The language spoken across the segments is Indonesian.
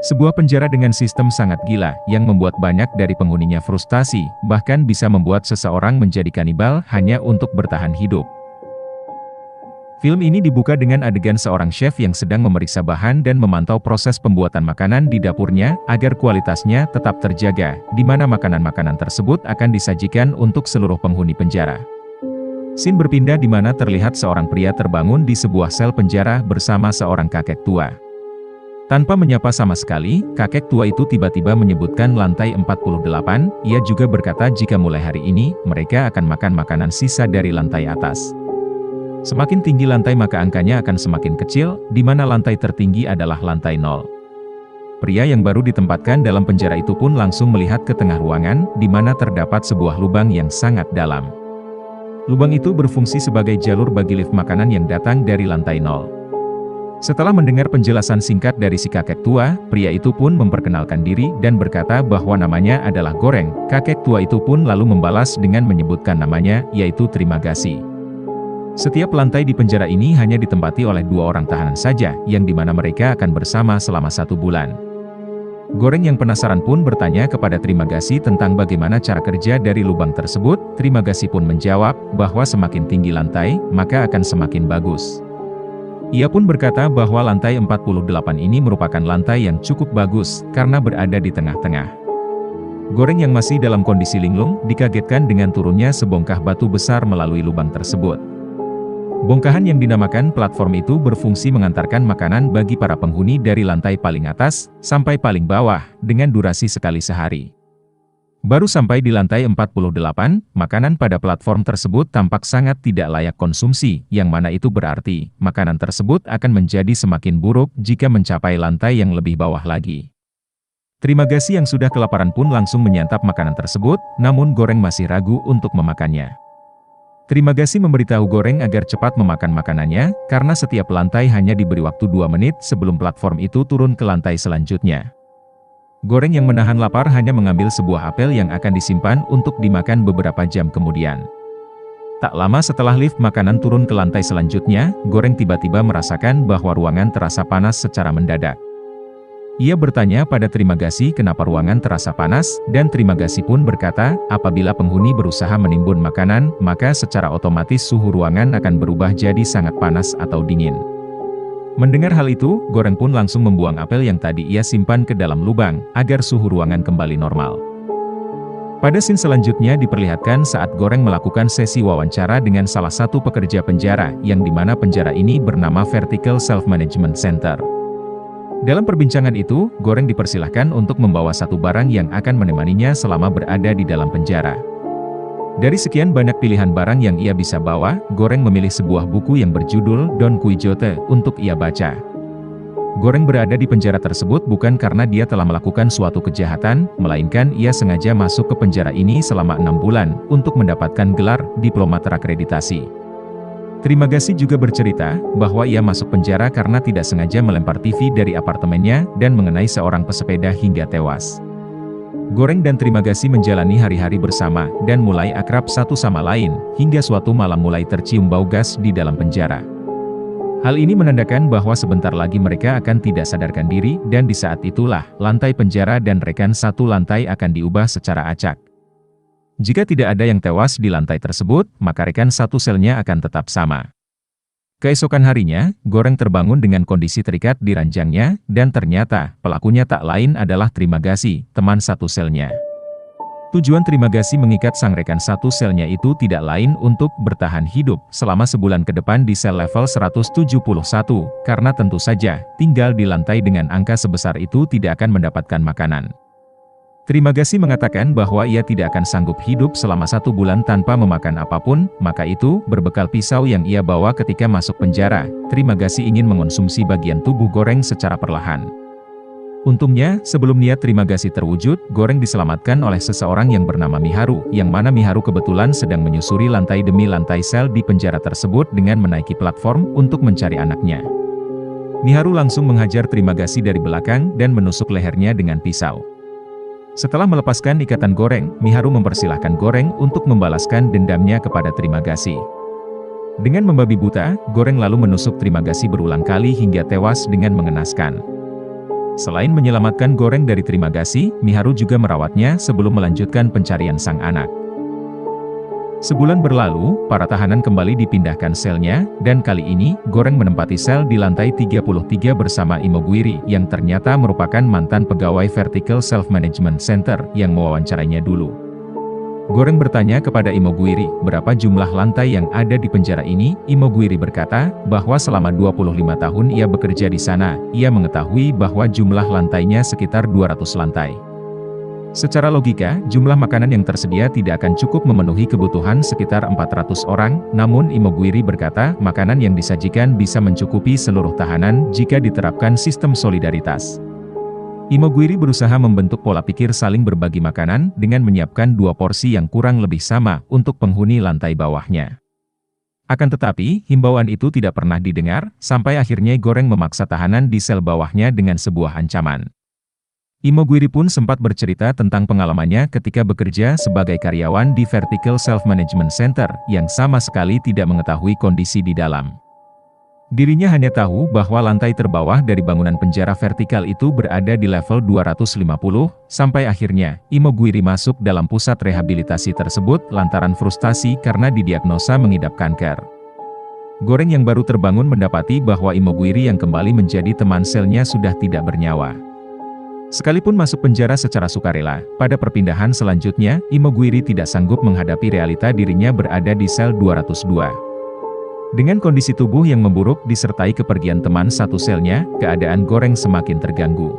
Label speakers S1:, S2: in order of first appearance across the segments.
S1: Sebuah penjara dengan sistem sangat gila, yang membuat banyak dari penghuninya frustasi, bahkan bisa membuat seseorang menjadi kanibal hanya untuk bertahan hidup. Film ini dibuka dengan adegan seorang chef yang sedang memeriksa bahan dan memantau proses pembuatan makanan di dapurnya, agar kualitasnya tetap terjaga, di mana makanan-makanan tersebut akan disajikan untuk seluruh penghuni penjara. Scene berpindah di mana terlihat seorang pria terbangun di sebuah sel penjara bersama seorang kakek tua. Tanpa menyapa sama sekali, kakek tua itu tiba-tiba menyebutkan lantai 48, ia juga berkata jika mulai hari ini, mereka akan makan makanan sisa dari lantai atas. Semakin tinggi lantai maka angkanya akan semakin kecil, di mana lantai tertinggi adalah lantai 0. Pria yang baru ditempatkan dalam penjara itu pun langsung melihat ke tengah ruangan, di mana terdapat sebuah lubang yang sangat dalam. Lubang itu berfungsi sebagai jalur bagi lift makanan yang datang dari lantai 0. Setelah mendengar penjelasan singkat dari si kakek tua, pria itu pun memperkenalkan diri dan berkata bahwa namanya adalah Goreng. Kakek tua itu pun lalu membalas dengan menyebutkan namanya, yaitu Terima Kasih. Setiap lantai di penjara ini hanya ditempati oleh 2 orang tahanan saja, yang dimana mereka akan bersama selama 1 bulan. Goreng yang penasaran pun bertanya kepada Terima Kasih tentang bagaimana cara kerja dari lubang tersebut. Terima Kasih pun menjawab bahwa semakin tinggi lantai, maka akan semakin bagus. Ia pun berkata bahwa lantai 48 ini merupakan lantai yang cukup bagus, karena berada di tengah-tengah. Goreng yang masih dalam kondisi linglung, dikagetkan dengan turunnya sebongkah batu besar melalui lubang tersebut. Bongkahan yang dinamakan platform itu berfungsi mengantarkan makanan bagi para penghuni dari lantai paling atas, sampai paling bawah, dengan durasi sekali sehari. Baru sampai di lantai 48, makanan pada platform tersebut tampak sangat tidak layak konsumsi, yang mana itu berarti, makanan tersebut akan menjadi semakin buruk jika mencapai lantai yang lebih bawah lagi. Terima Kasih yang sudah kelaparan pun langsung menyantap makanan tersebut, namun Goreng masih ragu untuk memakannya. Terima Kasih memberitahu Goreng agar cepat memakan makanannya, karena setiap lantai hanya diberi waktu 2 menit sebelum platform itu turun ke lantai selanjutnya. Goreng yang menahan lapar hanya mengambil sebuah apel yang akan disimpan untuk dimakan beberapa jam kemudian. Tak lama setelah lift makanan turun ke lantai selanjutnya, Goreng tiba-tiba merasakan bahwa ruangan terasa panas secara mendadak. Ia bertanya pada Terima Kasih kenapa ruangan terasa panas, dan Terima Kasih pun berkata, apabila penghuni berusaha menimbun makanan, maka secara otomatis suhu ruangan akan berubah jadi sangat panas atau dingin. Mendengar hal itu, Goreng pun langsung membuang apel yang tadi ia simpan ke dalam lubang, agar suhu ruangan kembali normal. Pada scene selanjutnya diperlihatkan saat Goreng melakukan sesi wawancara dengan salah satu pekerja penjara, yang dimana penjara ini bernama Vertical Self-Management Center. Dalam perbincangan itu, Goreng dipersilahkan untuk membawa satu barang yang akan menemaninya selama berada di dalam penjara. Dari sekian banyak pilihan barang yang ia bisa bawa, Goreng memilih sebuah buku yang berjudul Don Quixote untuk ia baca. Goreng berada di penjara tersebut bukan karena dia telah melakukan suatu kejahatan, melainkan ia sengaja masuk ke penjara ini selama 6 bulan, untuk mendapatkan gelar diplomat terakreditasi. Terima Kasih juga bercerita, bahwa ia masuk penjara karena tidak sengaja melempar TV dari apartemennya, dan mengenai seorang pesepeda hingga tewas. Goreng dan Terima Kasih menjalani hari-hari bersama, dan mulai akrab satu sama lain, hingga suatu malam mulai tercium bau gas di dalam penjara. Hal ini menandakan bahwa sebentar lagi mereka akan tidak sadarkan diri, dan di saat itulah, lantai penjara dan rekan satu lantai akan diubah secara acak. Jika tidak ada yang tewas di lantai tersebut, maka rekan satu selnya akan tetap sama. Keesokan harinya, Goreng terbangun dengan kondisi terikat di ranjangnya, dan ternyata, pelakunya tak lain adalah Terima Kasih, teman satu selnya. Tujuan Terima Kasih mengikat sang rekan satu selnya itu tidak lain untuk bertahan hidup selama sebulan ke depan di sel level 171, karena tentu saja, tinggal di lantai dengan angka sebesar itu tidak akan mendapatkan makanan. Terima Kasih mengatakan bahwa ia tidak akan sanggup hidup selama 1 bulan tanpa memakan apapun, maka itu, berbekal pisau yang ia bawa ketika masuk penjara, Terima Kasih ingin mengonsumsi bagian tubuh Goreng secara perlahan. Untungnya, sebelum niat Terima Kasih terwujud, Goreng diselamatkan oleh seseorang yang bernama Miharu, yang mana Miharu kebetulan sedang menyusuri lantai demi lantai sel di penjara tersebut dengan menaiki platform untuk mencari anaknya. Miharu langsung menghajar Terima Kasih dari belakang dan menusuk lehernya dengan pisau. Setelah melepaskan ikatan Goreng, Miharu mempersilahkan Goreng untuk membalaskan dendamnya kepada Terima Kasih. Dengan membabi buta, Goreng lalu menusuk Terima Kasih berulang kali hingga tewas dengan mengenaskan. Selain menyelamatkan Goreng dari Trimagasi, Miharu juga merawatnya sebelum melanjutkan pencarian sang anak. Sebulan berlalu, para tahanan kembali dipindahkan selnya, dan kali ini, Goreng menempati sel di lantai 33 bersama Imogiri yang ternyata merupakan mantan pegawai Vertical Self-Management Center yang mewawancarainya dulu. Goreng bertanya kepada Imogiri, berapa jumlah lantai yang ada di penjara ini. Imogiri berkata, bahwa selama 25 tahun ia bekerja di sana, ia mengetahui bahwa jumlah lantainya sekitar 200 lantai. Secara logika, jumlah makanan yang tersedia tidak akan cukup memenuhi kebutuhan sekitar 400 orang, namun Imogiri berkata, makanan yang disajikan bisa mencukupi seluruh tahanan jika diterapkan sistem solidaritas. Imogiri berusaha membentuk pola pikir saling berbagi makanan dengan menyiapkan 2 porsi yang kurang lebih sama untuk penghuni lantai bawahnya. Akan tetapi, himbauan itu tidak pernah didengar, sampai akhirnya Goreng memaksa tahanan di sel bawahnya dengan sebuah ancaman. Imogiri pun sempat bercerita tentang pengalamannya ketika bekerja sebagai karyawan di Vertical Self-Management Center, yang sama sekali tidak mengetahui kondisi di dalam. Dirinya hanya tahu bahwa lantai terbawah dari bangunan penjara vertikal itu berada di level 250, sampai akhirnya, Imogiri masuk dalam pusat rehabilitasi tersebut lantaran frustasi karena didiagnosa mengidap kanker. Goreng yang baru terbangun mendapati bahwa Imogiri yang kembali menjadi teman selnya sudah tidak bernyawa. Sekalipun masuk penjara secara sukarela, pada perpindahan selanjutnya, Imogiri tidak sanggup menghadapi realita dirinya berada di sel 202. Dengan kondisi tubuh yang memburuk disertai kepergian teman satu selnya, keadaan Goreng semakin terganggu.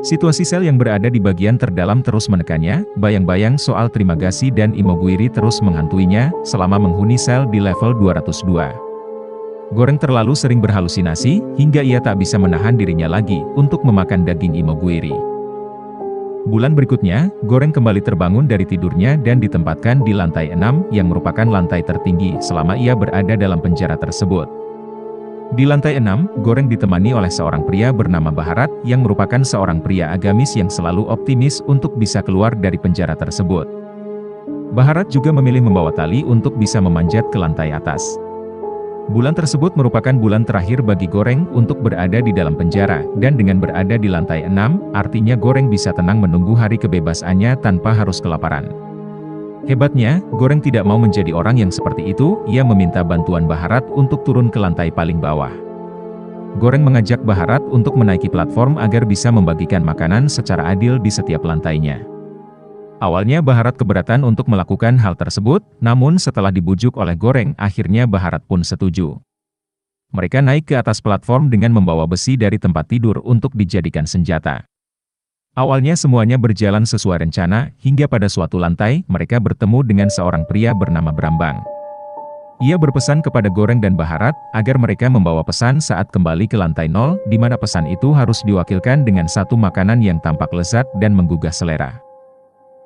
S1: Situasi sel yang berada di bagian terdalam terus menekannya, bayang-bayang soal Trimagasi dan Imogiri terus menghantuinya, selama menghuni sel di level 202. Goreng terlalu sering berhalusinasi, hingga ia tak bisa menahan dirinya lagi, untuk memakan daging Imogiri. Bulan berikutnya, Goreng kembali terbangun dari tidurnya dan ditempatkan di lantai 6, yang merupakan lantai tertinggi selama ia berada dalam penjara tersebut. Di lantai 6, Goreng ditemani oleh seorang pria bernama Baharat, yang merupakan seorang pria agamis yang selalu optimis untuk bisa keluar dari penjara tersebut. Baharat juga memilih membawa tali untuk bisa memanjat ke lantai atas. Bulan tersebut merupakan bulan terakhir bagi Goreng untuk berada di dalam penjara, dan dengan berada di lantai 6, artinya Goreng bisa tenang menunggu hari kebebasannya tanpa harus kelaparan. Hebatnya, Goreng tidak mau menjadi orang yang seperti itu, ia meminta bantuan Baharat untuk turun ke lantai paling bawah. Goreng mengajak Baharat untuk menaiki platform agar bisa membagikan makanan secara adil di setiap lantainya. Awalnya Baharat keberatan untuk melakukan hal tersebut, namun setelah dibujuk oleh Goreng, akhirnya Baharat pun setuju. Mereka naik ke atas platform dengan membawa besi dari tempat tidur untuk dijadikan senjata. Awalnya semuanya berjalan sesuai rencana, hingga pada suatu lantai, mereka bertemu dengan seorang pria bernama Brambang. Ia berpesan kepada Goreng dan Baharat, agar mereka membawa pesan saat kembali ke lantai 0, di mana pesan itu harus diwakilkan dengan satu makanan yang tampak lezat dan menggugah selera.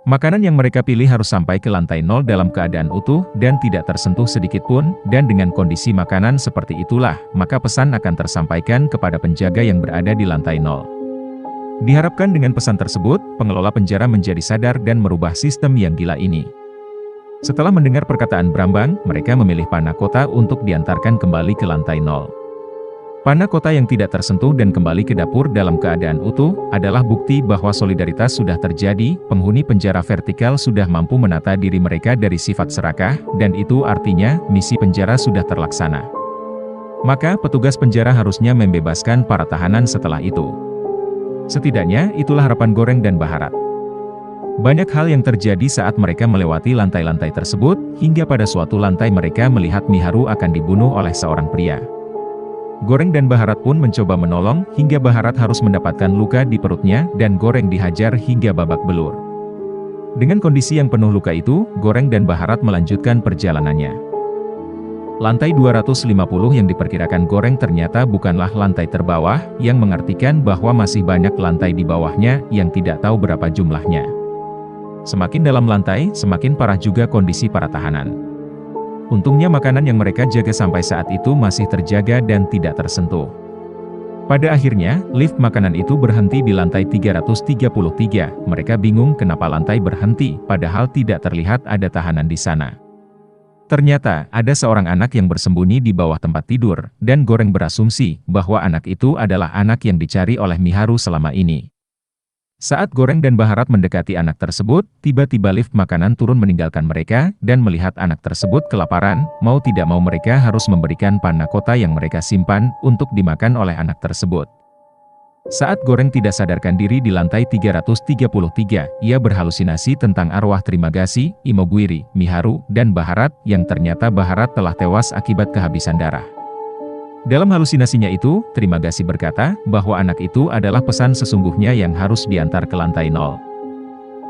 S1: Makanan yang mereka pilih harus sampai ke lantai 0 dalam keadaan utuh, dan tidak tersentuh sedikit pun, dan dengan kondisi makanan seperti itulah, maka pesan akan tersampaikan kepada penjaga yang berada di lantai 0. Diharapkan dengan pesan tersebut, pengelola penjara menjadi sadar dan merubah sistem yang gila ini. Setelah mendengar perkataan Brambang, mereka memilih panah kota untuk diantarkan kembali ke lantai 0. Panah kota yang tidak tersentuh dan kembali ke dapur dalam keadaan utuh, adalah bukti bahwa solidaritas sudah terjadi, penghuni penjara vertikal sudah mampu menata diri mereka dari sifat serakah, dan itu artinya, misi penjara sudah terlaksana. Maka, petugas penjara harusnya membebaskan para tahanan setelah itu. Setidaknya, itulah harapan Goreng dan Baharat. Banyak hal yang terjadi saat mereka melewati lantai-lantai tersebut, hingga pada suatu lantai mereka melihat Miharu akan dibunuh oleh seorang pria. Goreng dan Baharat pun mencoba menolong, hingga Baharat harus mendapatkan luka di perutnya, dan Goreng dihajar hingga babak belur. Dengan kondisi yang penuh luka itu, Goreng dan Baharat melanjutkan perjalanannya. Lantai 250 yang diperkirakan Goreng ternyata bukanlah lantai terbawah, yang mengartikan bahwa masih banyak lantai di bawahnya, yang tidak tahu berapa jumlahnya. Semakin dalam lantai, semakin parah juga kondisi para tahanan. Untungnya makanan yang mereka jaga sampai saat itu masih terjaga dan tidak tersentuh. Pada akhirnya, lift makanan itu berhenti di lantai 333. Mereka bingung kenapa lantai berhenti, padahal tidak terlihat ada tahanan di sana. Ternyata, ada seorang anak yang bersembunyi di bawah tempat tidur, dan Goreng berasumsi bahwa anak itu adalah anak yang dicari oleh Miharu selama ini. Saat Goreng dan Baharat mendekati anak tersebut, tiba-tiba lift makanan turun meninggalkan mereka, dan melihat anak tersebut kelaparan, mau tidak mau mereka harus memberikan panna cotta yang mereka simpan, untuk dimakan oleh anak tersebut. Saat Goreng tidak sadarkan diri di lantai 333, ia berhalusinasi tentang arwah Trimagasi, Imogiri, Miharu, dan Baharat, yang ternyata Baharat telah tewas akibat kehabisan darah. Dalam halusinasinya itu, Trimagasi berkata, bahwa anak itu adalah pesan sesungguhnya yang harus diantar ke lantai 0.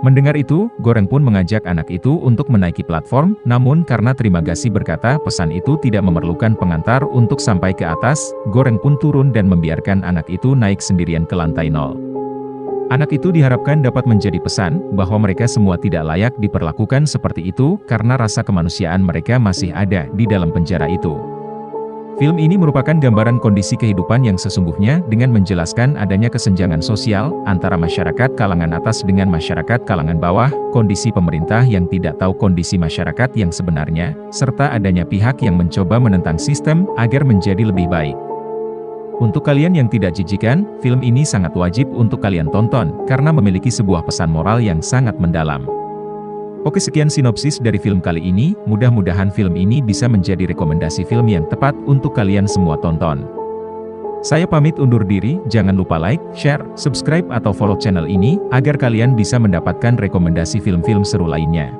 S1: Mendengar itu, Goreng pun mengajak anak itu untuk menaiki platform, namun karena Trimagasi berkata pesan itu tidak memerlukan pengantar untuk sampai ke atas, Goreng pun turun dan membiarkan anak itu naik sendirian ke lantai 0. Anak itu diharapkan dapat menjadi pesan, bahwa mereka semua tidak layak diperlakukan seperti itu, karena rasa kemanusiaan mereka masih ada di dalam penjara itu. Film ini merupakan gambaran kondisi kehidupan yang sesungguhnya dengan menjelaskan adanya kesenjangan sosial antara masyarakat kalangan atas dengan masyarakat kalangan bawah, kondisi pemerintah yang tidak tahu kondisi masyarakat yang sebenarnya, serta adanya pihak yang mencoba menentang sistem agar menjadi lebih baik. Untuk kalian yang tidak jijikan, film ini sangat wajib untuk kalian tonton, karena memiliki sebuah pesan moral yang sangat mendalam. Oke, sekian sinopsis dari film kali ini, mudah-mudahan film ini bisa menjadi rekomendasi film yang tepat untuk kalian semua tonton. Saya pamit undur diri, jangan lupa like, share, subscribe atau follow channel ini, agar kalian bisa mendapatkan rekomendasi film-film seru lainnya.